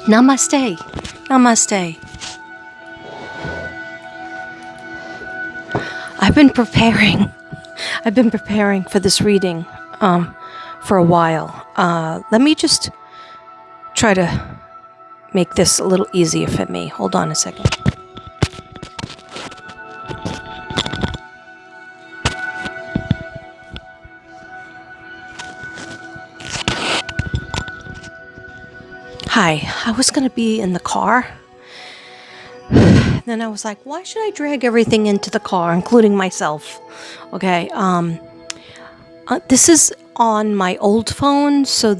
Namaste. Namaste. I've been preparing for this reading for a while. Let me just try to make this a little easier for me. Hold on a second. Hi, I was going to be in the car. Then I was like, why should I drag everything into the car, including myself? Okay, this is on my old phone, so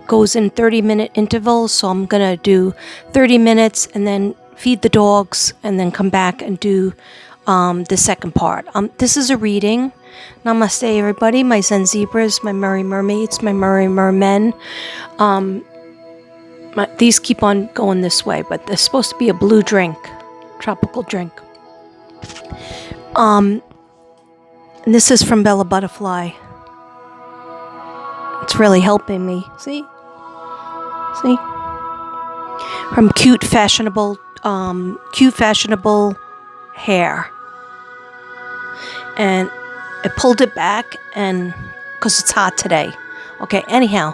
goes in 30-minute intervals, so I'm going to do 30 minutes and then feed the dogs and then come back and do the second part. This is a reading. Namaste, everybody. My Zen zebras, my merry mermaids, my merry mermen. These keep on going this way, but there's supposed to be a blue drink, tropical drink. And this is from Bella Butterfly. It's really helping me. See? From cute fashionable hair. And I pulled it back and because it's hot today. Okay, anyhow.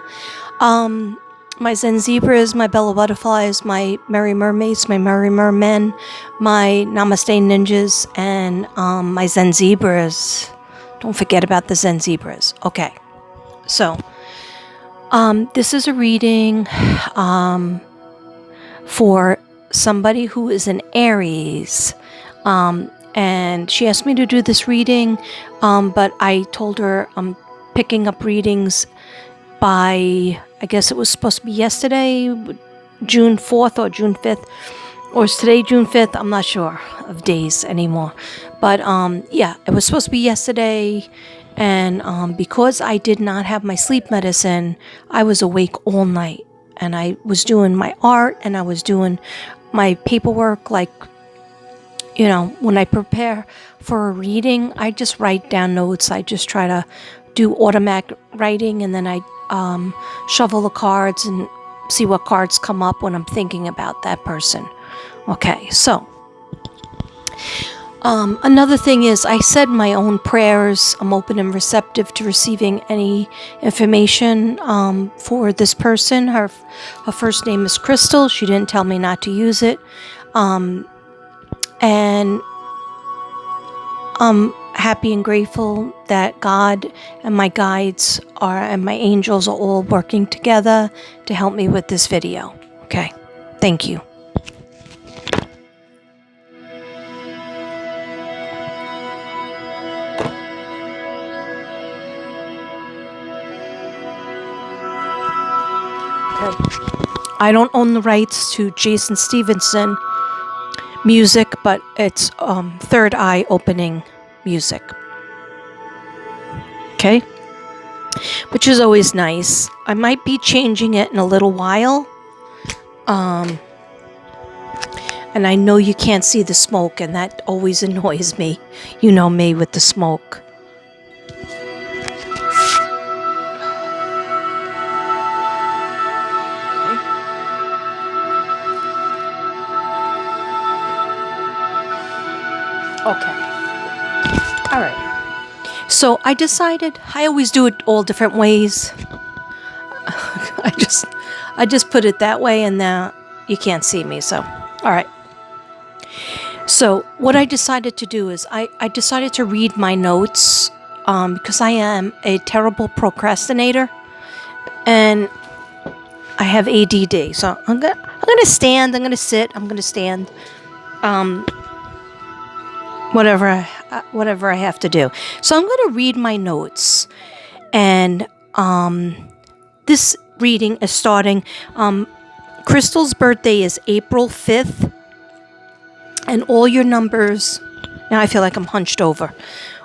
My Zen zebras, my Bella Butterflies, my merry mermaids, my merry mermen, my Namaste ninjas, and my Zen zebras. Don't forget about the Zen zebras. Okay, so this is a reading for somebody who is an Aries. And she asked me to do this reading, but I told her I'm picking up readings by, I guess it was supposed to be yesterday, June 4th or June 5th, or is today June 5th? I'm not sure of days anymore. But yeah, it was supposed to be yesterday, and because I did not have my sleep medicine, I was awake all night, and I was doing my art, and I was doing my paperwork. Like, you know, when I prepare for a reading, I just write down notes. I just try to do automatic writing, and then I shuffle the cards and see what cards come up when I'm thinking about that person. Okay, so another thing is I said my own prayers. I'm open and receptive to receiving any information for this person. Her first name is Crystal. She didn't tell me not to use it. And I'm happy and grateful that God and my guides and my angels are all working together to help me with this video. Okay, thank you. Okay. I don't own the rights to Jason Stevenson music, but it's Third Eye opening music. Okay? Which is always nice. I might be changing it in a little while. And I know you can't see the smoke, and that always annoys me. You know me with the smoke. Okay. All right. So I decided, I always do it all different ways. I just put it that way, and now you can't see me. So, all right. So what I decided to do is I decided to read my notes because I am a terrible procrastinator, and I have ADD. So I'm gonna stand. I'm gonna sit. I'm gonna stand. Whatever I have to do. So I'm going to read my notes. And this reading is starting. Crystal's birthday is April 5th. And all your numbers, now I feel like I'm hunched over.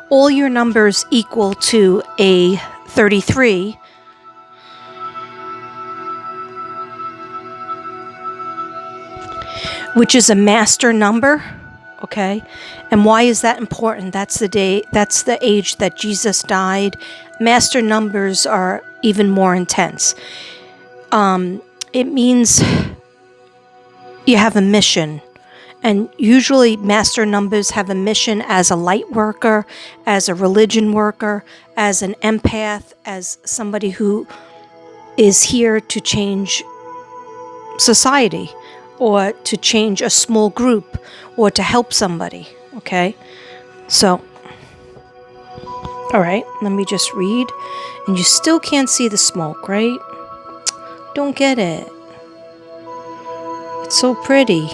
All your numbers equal to a 33. Which is a master number. Okay, and why is that important? That's the age that Jesus died. Master numbers are even more intense. It means you have a mission. And usually master numbers have a mission as a light worker, as a religion worker, as an empath, as somebody who is here to change society or to change a small group or to help somebody. Okay? So, all right, let me just read. And you still can't see the smoke, right? Don't get it. It's so pretty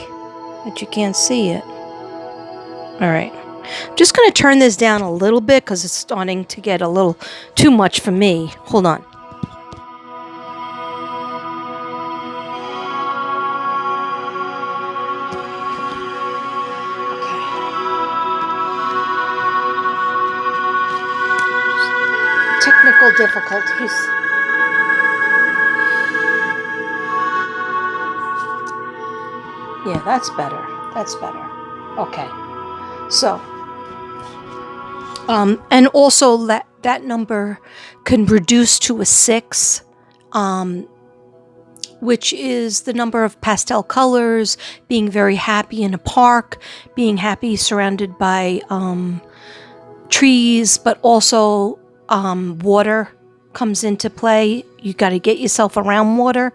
that you can't see it. All right. I'm just going to turn this down a little bit because it's starting to get a little too much for me. Hold on. Okay. Technical difficulties. Yeah, that's better. That's better. Okay. So, and also that number can reduce to a 6, which is the number of pastel colors, being very happy in a park, being happy surrounded by trees, but also water comes into play. You got to get yourself around water,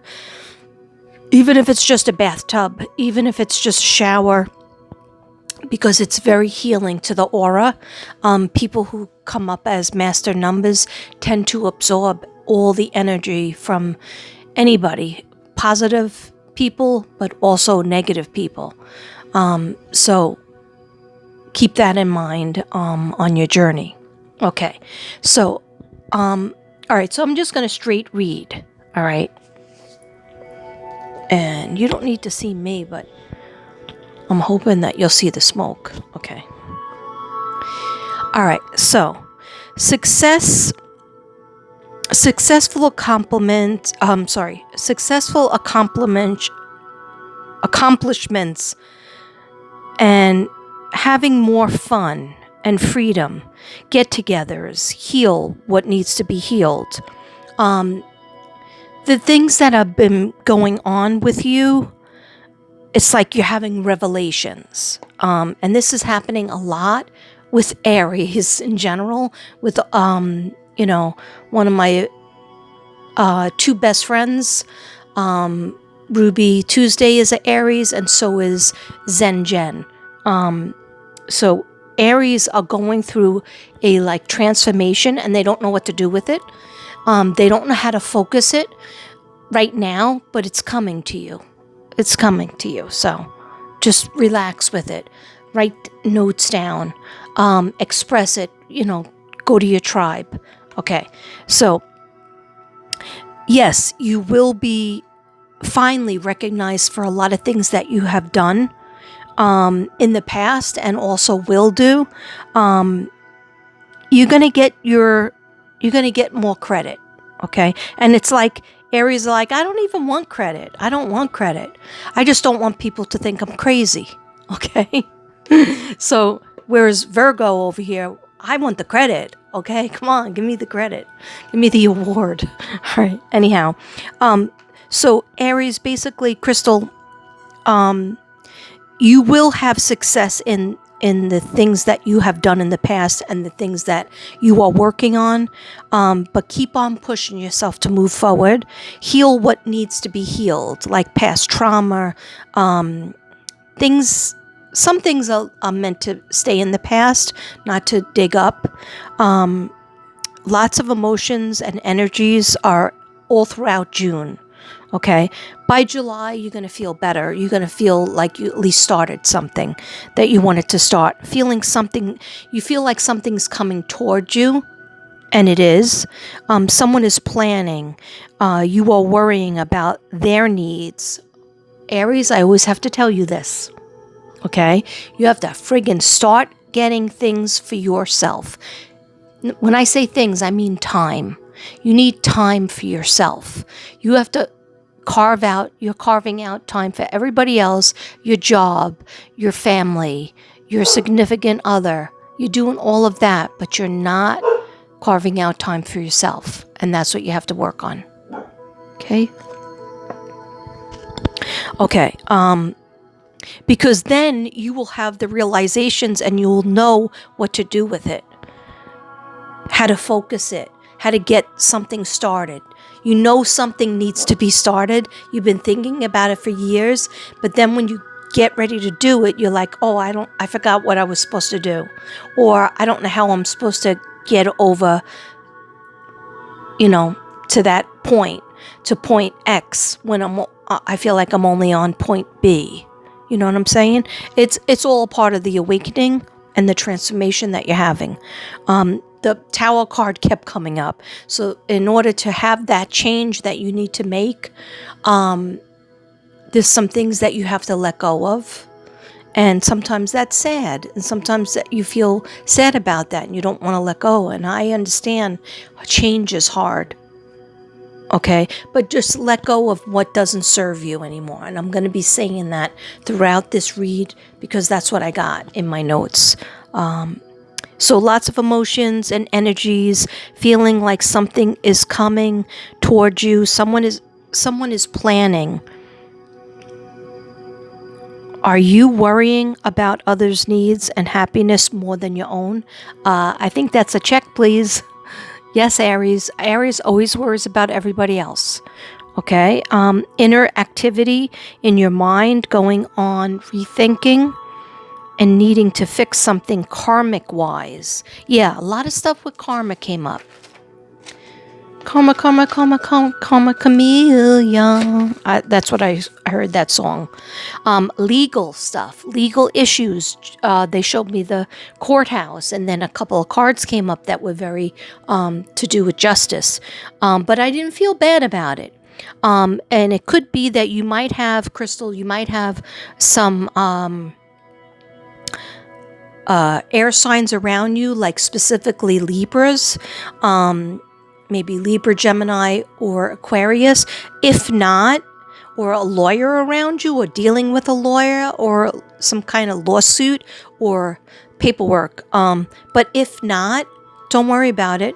even if it's just a bathtub, even if it's just a shower, because it's very healing to the aura. People who come up as master numbers tend to absorb all the energy from anybody, positive people, but also negative people. So keep that in mind on your journey. Okay, so, all right, so I'm just going to straight read, all right? And you don't need to see me, but I'm hoping that you'll see the smoke. Okay. All right. So, successful accomplishments and having more fun and freedom, get-togethers, heal what needs to be healed. The things that have been going on with you, it's like you're having revelations. And this is happening a lot with Aries in general, with, one of my 2 best friends, Ruby Tuesday is an Aries, and so is Zen Jen. So Aries are going through a transformation, and they don't know what to do with it. They don't know how to focus it right now, but it's coming to you. It's coming to you. So just relax with it. Write notes down. Express it. Go to your tribe. Okay. So, yes, you will be finally recognized for a lot of things that you have done in the past and also will do. You're gonna get more credit. Okay. And it's like Aries are like, I don't even want credit. I don't want credit. I just don't want people to think I'm crazy. Okay. So, whereas Virgo over here, I want the credit. Okay. Come on. Give me the credit. Give me the award. All right. Anyhow. So Aries, basically, Crystal, you will have success in the things that you have done in the past and the things that you are working on. But keep on pushing yourself to move forward. Heal what needs to be healed, like past trauma. Some things are meant to stay in the past, not to dig up. Lots of emotions and energies are all throughout June. Okay. By July, you're going to feel better. You're going to feel like you at least started something that you wanted to start. You feel like something's coming towards you, and it is. Someone is planning. You are worrying about their needs. Aries, I always have to tell you this. Okay. You have to friggin' start getting things for yourself. When I say things, I mean time. You need time for yourself. You have to you're carving out time for everybody else, your job, your family, your significant other. You're doing all of that, but you're not carving out time for yourself. And that's what you have to work on. Okay? Okay. because then you will have the realizations and you'll know what to do with it, how to focus it, how to get something started. You know something needs to be started. You've been thinking about it for years, but then when you get ready to do it, you're like, oh, I forgot what I was supposed to do. Or I don't know how I'm supposed to get over, to that point, to point X, when I feel like I'm only on point B. You know what I'm saying? It's all a part of the awakening and the transformation that you're having. The Tower card kept coming up. So in order to have that change that you need to make, there's some things that you have to let go of. And sometimes that's sad. And sometimes that you feel sad about that and you don't want to let go. And I understand change is hard. Okay, but just let go of what doesn't serve you anymore. And I'm going to be saying that throughout this read because that's what I got in my notes. So lots of emotions and energies, feeling like something is coming toward you. Someone is planning. Are you worrying about others' needs and happiness more than your own? I think that's a check, please. Yes, Aries. Aries always worries about everybody else. Okay. Inner activity in your mind going on, rethinking and needing to fix something karmic wise. Yeah, a lot of stuff with karma came up. Karma, karma, karma, karma, karma, chameleon. That's what I heard that song. Legal stuff, legal issues. They showed me the courthouse, and then a couple of cards came up that were very to do with justice. But I didn't feel bad about it. And it could be that you might have, Crystal, you might have some air signs around you, like specifically Libras. Maybe Libra, Gemini, or Aquarius. If not, or a lawyer around you, or dealing with a lawyer, or some kind of lawsuit or paperwork. But if not, don't worry about it.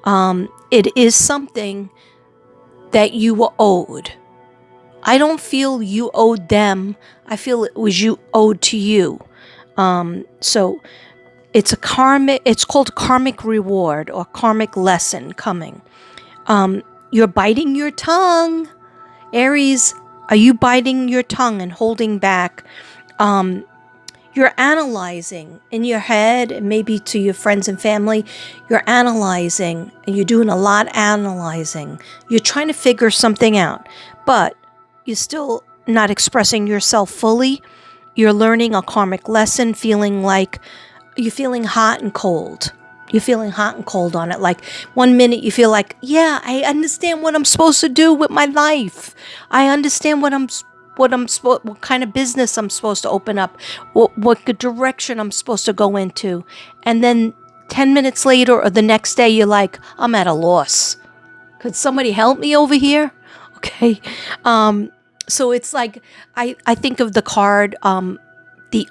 It is something that you were owed. I don't feel you owed them. I feel it was you owed to you. So it's called karmic reward or karmic lesson coming. You're biting your tongue. Aries, are you biting your tongue and holding back? You're analyzing in your head, and maybe to your friends and family, you're analyzing and you're doing a lot analyzing. You're trying to figure something out, but you're still not expressing yourself fully. You're learning a karmic lesson, feeling like you're feeling hot and cold. You're feeling hot and cold on it. Like 1 minute you feel like, yeah, I understand what I'm supposed to do with my life. I understand what kind of business I'm supposed to open up, what direction I'm supposed to go into. And then 10 minutes later or the next day, you're like, I'm at a loss. Could somebody help me over here? Okay. So it's like, I think of the card, the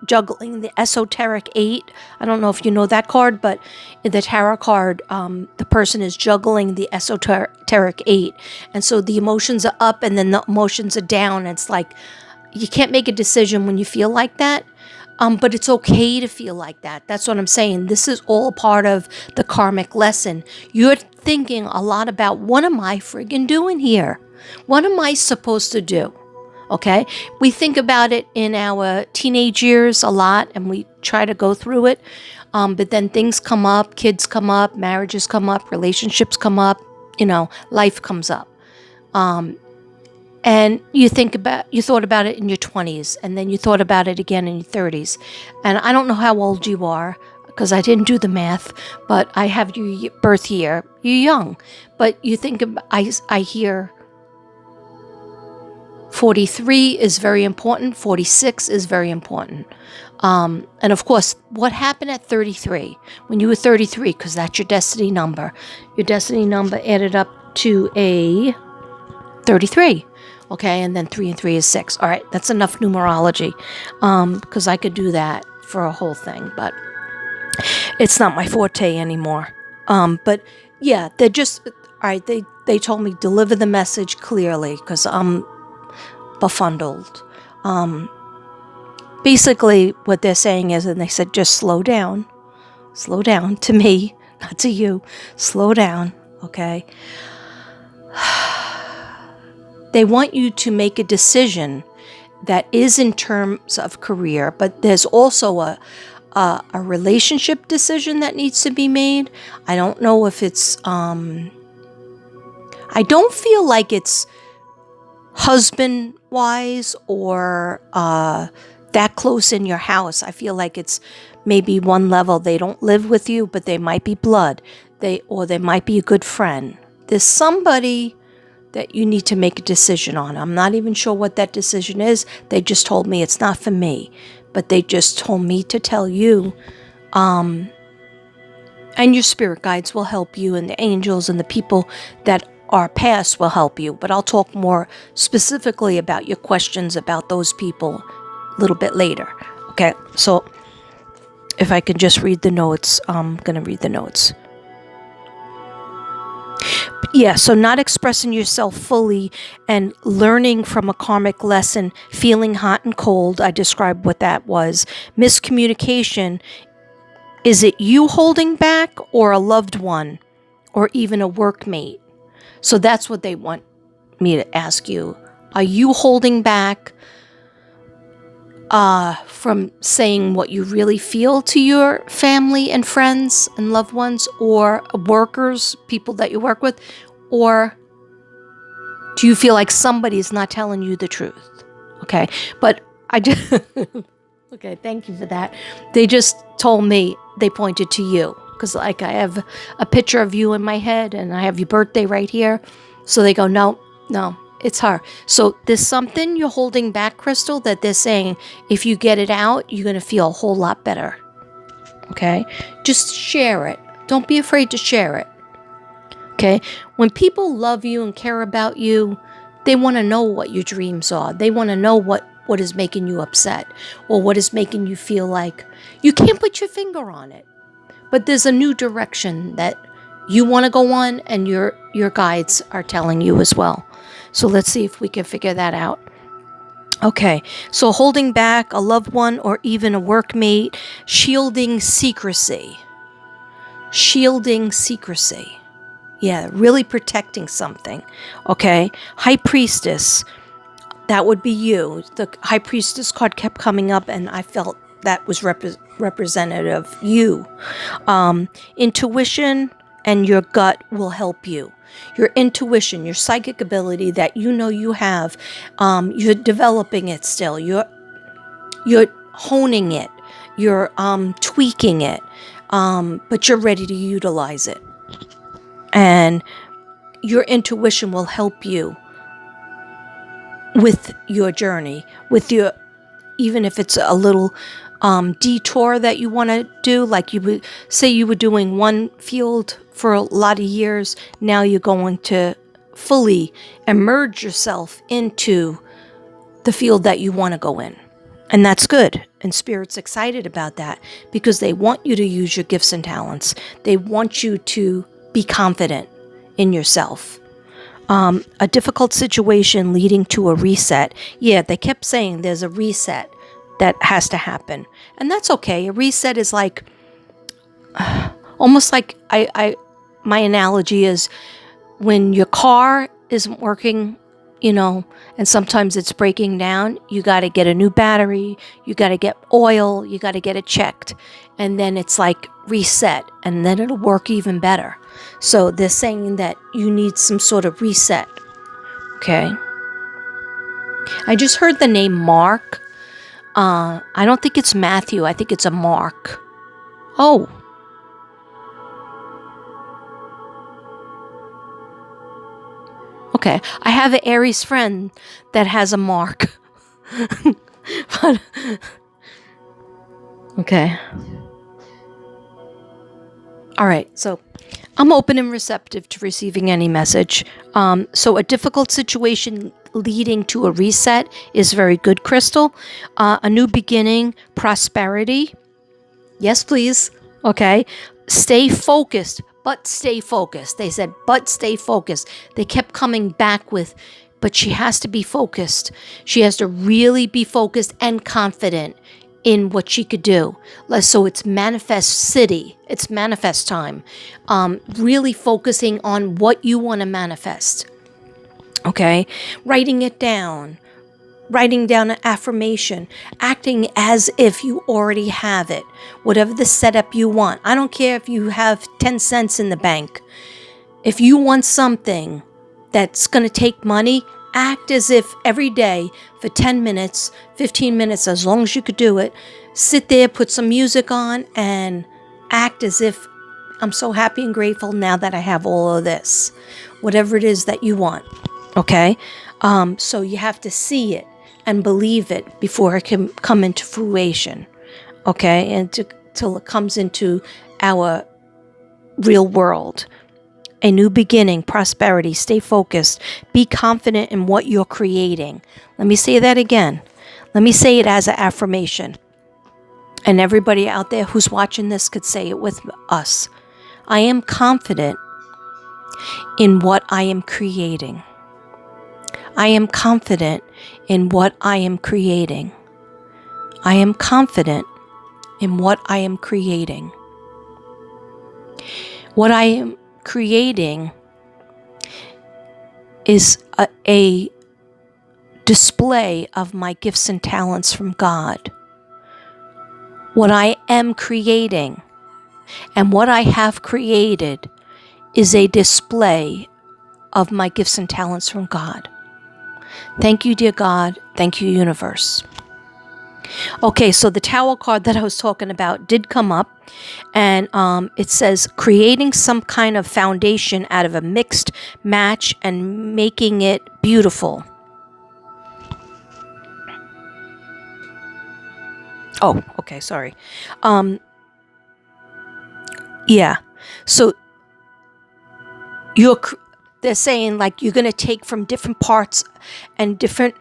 juggling the esoteric 8. I don't know if you know that card, but in the tarot card, the person is juggling the esoteric 8. And so the emotions are up and then the emotions are down. It's like, you can't make a decision when you feel like that. But it's okay to feel like that. That's what I'm saying. This is all part of the karmic lesson. You're thinking a lot about, what am I friggin' doing here? What am I supposed to do? Okay, we think about it in our teenage years a lot, and we try to go through it. But then things come up, kids come up, marriages come up, relationships come up, life comes up. And you thought about it in your 20s, and then you thought about it again in your 30s. And I don't know how old you are, because I didn't do the math, but I have your birth year. You're young, but you think I hear 43 is very important. 46 is very important. And of course, what happened at 33? When you were 33, because that's your destiny number. Your destiny number added up to a 33. Okay, and then 3 and 3 is 6. All right, that's enough numerology, because I could do that for a whole thing, but it's not my forte anymore. But yeah, they're just, all right, they told me deliver the message clearly, because I'm befuddled. basically what they're saying is, and they said, just slow down to me, not to you, slow down, okay? They want you to make a decision that is in terms of career, but there's also a relationship decision that needs to be made. I don't know if it's, I don't feel like it's husband-wise or that close in your house. I feel like it's maybe one level. They don't live with you, but they might be blood. They might be a good friend. There's somebody that you need to make a decision on. I'm not even sure what that decision is. They just told me it's not for me, but they just told me to tell you. And your spirit guides will help you, and the angels and the people that are past will help you. But I'll talk more specifically about your questions about those people a little bit later. Okay, so if I can just read the notes, I'm going to read the notes. Yeah, so not expressing yourself fully and learning from a karmic lesson, feeling hot and cold. I described what that was. Miscommunication. Is it you holding back or a loved one or even a workmate? So that's what they want me to ask you. Are you holding back from saying what you really feel to your family and friends and loved ones, or workers, people that you work with? Or do you feel like somebody's not telling you the truth? Okay, but I just okay, thank you for that. They just told me, they pointed to you, because like I have a picture of you in my head and I have your birthday right here. So they go, no, it's her. So there's something you're holding back, Crystal, that they're saying if you get it out, you're going to feel a whole lot better. Okay? Just share it. Don't be afraid to share it. Okay? When people love you and care about you, they want to know what your dreams are. They want to know what is making you upset, or what is making you feel like you can't put your finger on it. But there's a new direction that you want to go on, and your guides are telling you as well. So let's see if we can figure that out. Okay, so holding back a loved one or even a workmate, shielding secrecy. Shielding secrecy. Yeah, really protecting something. Okay, High Priestess, that would be you. The High Priestess card kept coming up, and I felt that was representative of you. Intuition and your gut will help you. Your intuition, your psychic ability that you know you have, you're developing it still. You're honing it. You're tweaking it, but you're ready to utilize it. And your intuition will help you with your journey, with your, even if it's a little detour that you want to do, like you would say you were doing one field for a lot of years, now you're going to fully immerse yourself into the field that you want to go in. And that's good. And Spirit's excited about that, because they want you to use your gifts and talents. They want you to be confident in yourself. A difficult situation leading to a reset. Yeah, they kept saying there's a reset that has to happen. And that's okay. A reset is like, almost like my analogy is when your car isn't working, and sometimes it's breaking down, you got to get a new battery, you got to get oil, you got to get it checked. And then it's like reset, and then it'll work even better. So they're saying that you need some sort of reset. Okay. I just heard the name Mark. I don't think it's Matthew. I think it's a Mark. Oh. Okay. I have an Aries friend that has a Mark. But, okay. All right. So I'm open and receptive to receiving any message. So a difficult situation leading to a reset is very good, Crystal. A new beginning, prosperity. Yes, please. Okay. Stay focused, but stay focused. They said, but stay focused. They kept coming back with but she has to be focused. She has to really be focused and confident in what she could do. So it's manifest city. It's manifest time. Really focusing on what you want to manifest. Okay? Writing it down. Writing down an affirmation. Acting as if you already have it. Whatever the setup you want. I don't care if you have 10 cents in the bank. If you want something that's going to take money, act as if every day for 10 minutes, 15 minutes, as long as you could do it, sit there, put some music on, and act as if I'm so happy and grateful now that I have all of this, whatever it is that you want. Okay? So you have to see it and believe it before it can come into fruition. Okay? And till it comes into our real world. A new beginning, prosperity, stay focused, be confident in what you're creating. Let me say that again. Let me say it as an affirmation. And everybody out there who's watching this could say it with us. I am confident in what I am creating. I am confident in what I am creating. I am confident in what I am creating. What I am creating is a display of my gifts and talents from God. What I am creating and what I have created is a display of my gifts and talents from God. Thank you, dear God. Thank you, universe. Okay, so the Tower card that I was talking about did come up, and it says creating some kind of foundation out of a mixed match and making it beautiful. Oh, okay, sorry. Yeah, so they're saying like you're going to take from different parts and different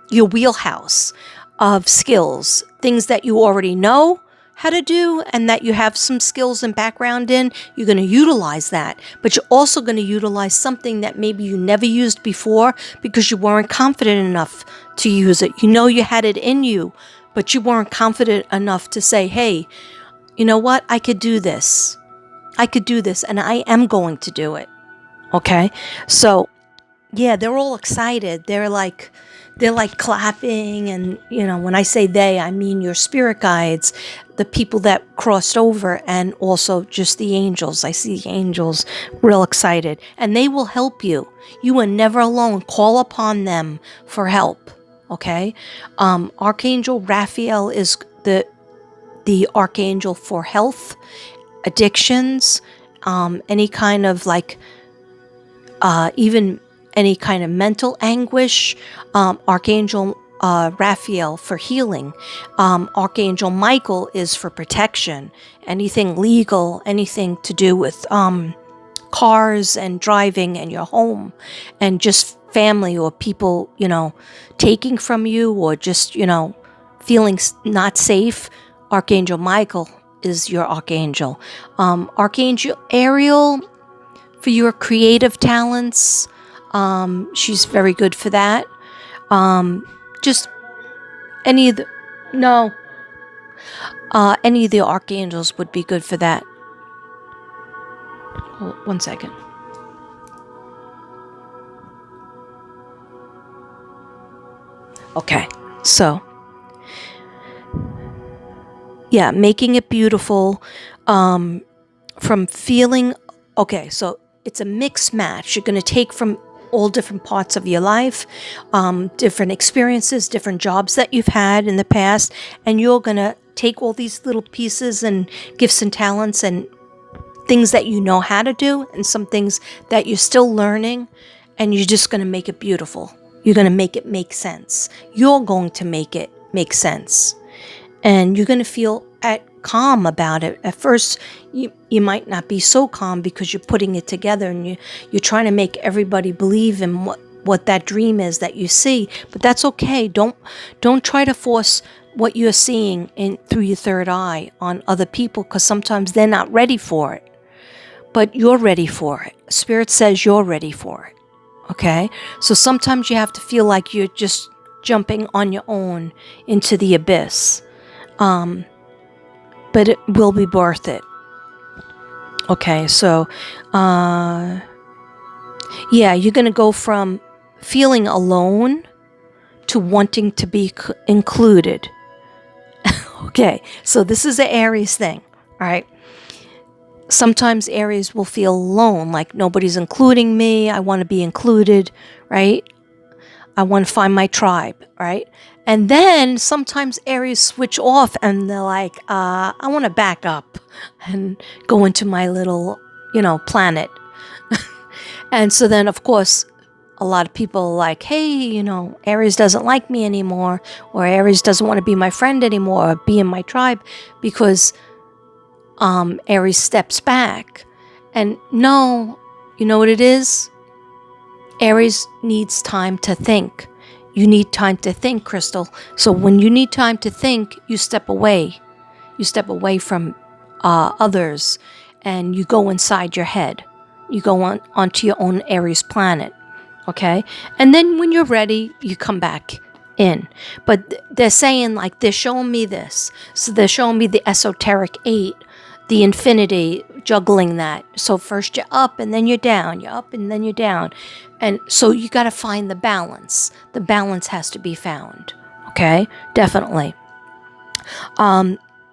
your wheelhouse of skills, things that you already know how to do and that you have some skills and background in. You're going to utilize that, but you're also going to utilize something that maybe you never used before because you weren't confident enough to use it. You know you had it in you, but you weren't confident enough to say, hey, you know what? I could do this. I could do this, and I am going to do it. Okay? So, yeah, they're all excited. They're like clapping, and, you know, when I say they, I mean your spirit guides, the people that crossed over, and also just the angels. I see the angels real excited, and they will help you. You are never alone. Call upon them for help. Okay? Archangel Raphael is the archangel for health, addictions, any kind of like, even any kind of mental anguish. Archangel Raphael for healing. Archangel Michael is for protection. Anything legal, anything to do with cars and driving and your home and just family or people, you know, taking from you or just, you know, feeling not safe. Archangel Michael is your archangel. Archangel Ariel for your creative talents. She's very good for that. Just any of the any of the archangels would be good for that. Hold 1 second. Okay, so yeah, making it beautiful, from feeling, okay, so it's a mixed match. You're going to take from all different parts of your life, different experiences, different jobs that you've had in the past, and you're going to take all these little pieces and gifts and talents and things that you know how to do and some things that you're still learning, and you're just going to make it beautiful. You're going to make it make sense. You're going to make it make sense. And you're going to feel calm about it. At first, you might not be so calm because you're putting it together and you're trying to make everybody believe in what that dream is that you see. But that's okay. Don't try to force what you're seeing through your third eye on other people, because sometimes they're not ready for it. But you're ready for it. Spirit says you're ready for it. Okay? So sometimes you have to feel like you're just jumping on your own into the abyss. But it will be worth it. Okay, so yeah, you're going to go from feeling alone to wanting to be included. Okay, so this is an Aries thing, all right? Sometimes Aries will feel alone, like nobody's including me. I want to be included, right? I want to find my tribe, right? And then sometimes Aries switch off and they're like, I want to back up and go into my little, planet. And so then, of course, a lot of people are like, hey, Aries doesn't like me anymore, or Aries doesn't want to be my friend anymore, or be in my tribe, because Aries steps back. And no, you know what it is? Aries needs time to think. You need time to think, Crystal. So when you need time to think, you step away. You step away from others, and you go inside your head. You go onto your own Aries planet, okay? And then when you're ready, you come back in. But they're saying, like, they're showing me this. So they're showing me the esoteric 8, the infinity, juggling that. So first you're up and then you're down. You're up and then you're down. And so you got to find the balance. The balance has to be found, okay? Definitely.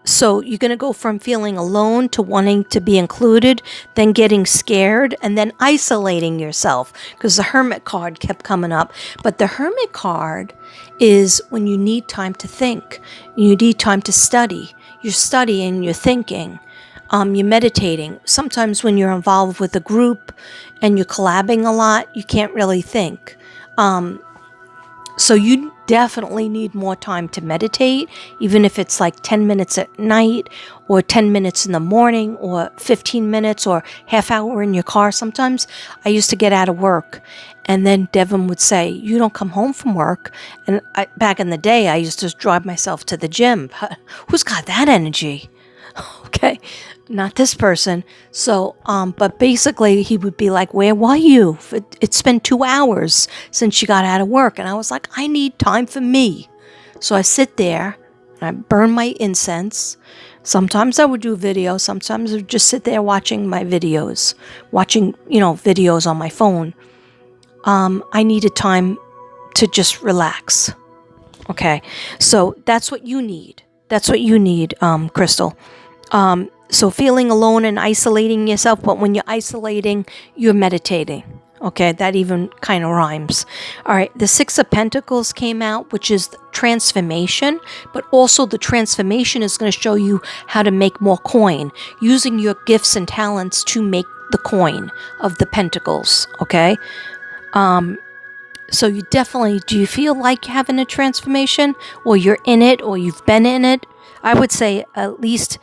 So you're going to go from feeling alone to wanting to be included, then getting scared, and then isolating yourself, because the Hermit card kept coming up. But the Hermit card is when you need time to think. You need time to study. You're studying, you're thinking, you're meditating. Sometimes when you're involved with a group and you're collabing a lot, you can't really think. So you definitely need more time to meditate, even if it's like 10 minutes at night or 10 minutes in the morning or 15 minutes or half hour in your car. Sometimes I used to get out of work and then Devin would say, you don't come home from work. And back in the day, I used to drive myself to the gym. Who's got that energy? Okay, not this person. So, but basically he would be like, where were you? It's been 2 hours since you got out of work. And I was like, I need time for me. So I sit there and I burn my incense. Sometimes I would do videos. Sometimes I would just sit there watching my videos, watching, videos on my phone. I needed time to just relax. Okay, so that's what you need. That's what you need, Crystal. So feeling alone and isolating yourself, but when you're isolating, you're meditating. Okay, that even kind of rhymes. All right, the Six of Pentacles came out, which is transformation, but also the transformation is going to show you how to make more coin, using your gifts and talents to make the coin of the pentacles, okay? So you definitely, do you feel like you're having a transformation, or you're in it, or you've been in it? I would say at least,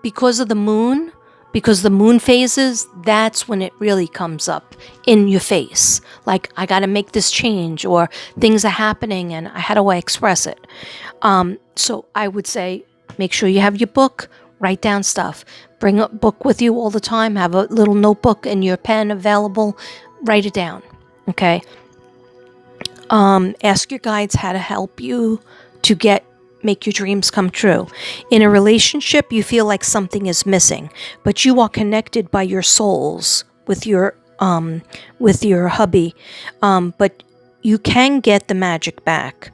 because of the moon, because the moon phases, that's when it really comes up in your face. Like, I got to make this change, or things are happening and how do I express it? So I would say, make sure you have your book, write down stuff, bring a book with you all the time, have a little notebook and your pen available, write it down. Okay. Ask your guides how to help you to make your dreams come true. In a relationship, you feel like something is missing, but you are connected by your souls with your hubby. But you can get the magic back,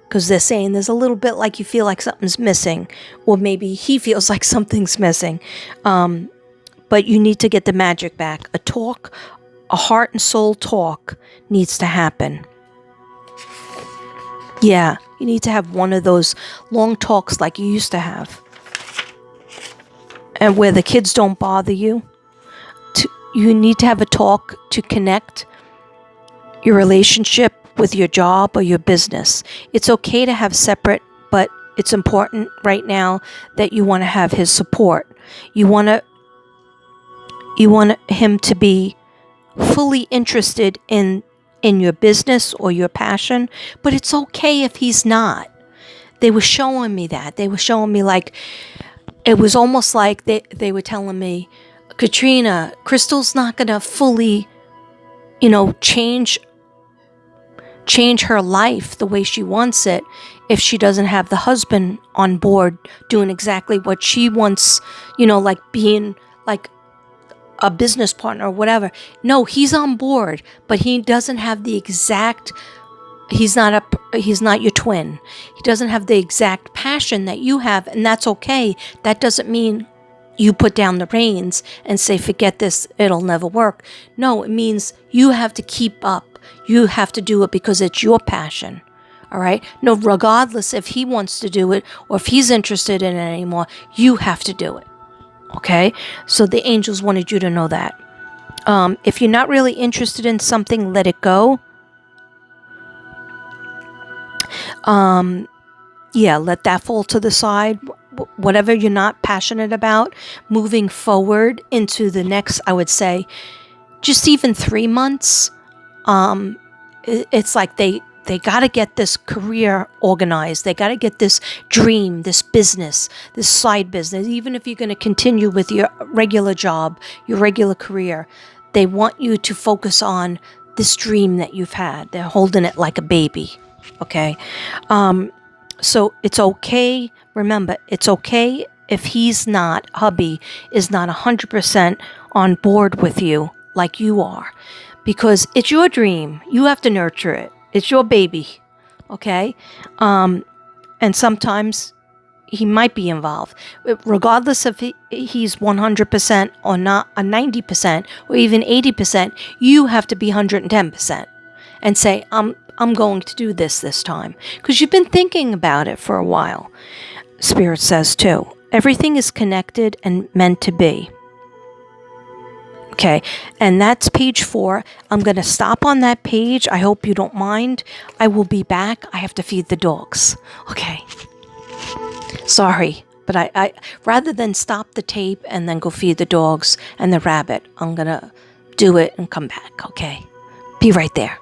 because they're saying there's a little bit like you feel like something's missing, or maybe he feels like something's missing. But you need to get the magic back. A heart and soul talk needs to happen. Yeah, you need to have one of those long talks like you used to have. And where the kids don't bother you. You need to have a talk to connect your relationship with your job or your business. It's okay to have separate, but it's important right now that you want to have his support. You want him to be fully interested in your business or your passion, but it's okay if he's not. They were showing me that. They were showing me, like, it was almost like they were telling me, Katrina, Crystal's not going to fully, change her life the way she wants it if she doesn't have the husband on board doing exactly what she wants, like being like a business partner or whatever. No, he's on board, but he doesn't have the exact, he's not your twin. He doesn't have the exact passion that you have, and that's okay. That doesn't mean you put down the reins and say, forget this, it'll never work. No, it means you have to keep up. You have to do it because it's your passion. All right? No, regardless if he wants to do it or if he's interested in it anymore, you have to do it. Okay? So the angels wanted you to know that. If you're not really interested in something, let it go. Let that fall to the side. Whatever you're not passionate about, moving forward into the next, I would say, just even 3 months. It's like they got to get this career organized. They got to get this dream, this business, this side business. Even if you're going to continue with your regular job, your regular career, they want you to focus on this dream that you've had. They're holding it like a baby. Okay. So it's okay. Remember, it's okay if hubby is not 100% on board with you like you are, because it's your dream. You have to nurture it. It's your baby. Okay. And sometimes he might be involved. Regardless if he's 100% or not, a 90% or even 80%, you have to be 110% and say, I'm going to do this time, because you've been thinking about it for a while. Spirit says too, everything is connected and meant to be. Okay, and that's page 4. I'm going to stop on that page. I hope you don't mind. I will be back. I have to feed the dogs. Okay. Sorry, but I rather than stop the tape and then go feed the dogs and the rabbit, I'm going to do it and come back. Okay. Be right there.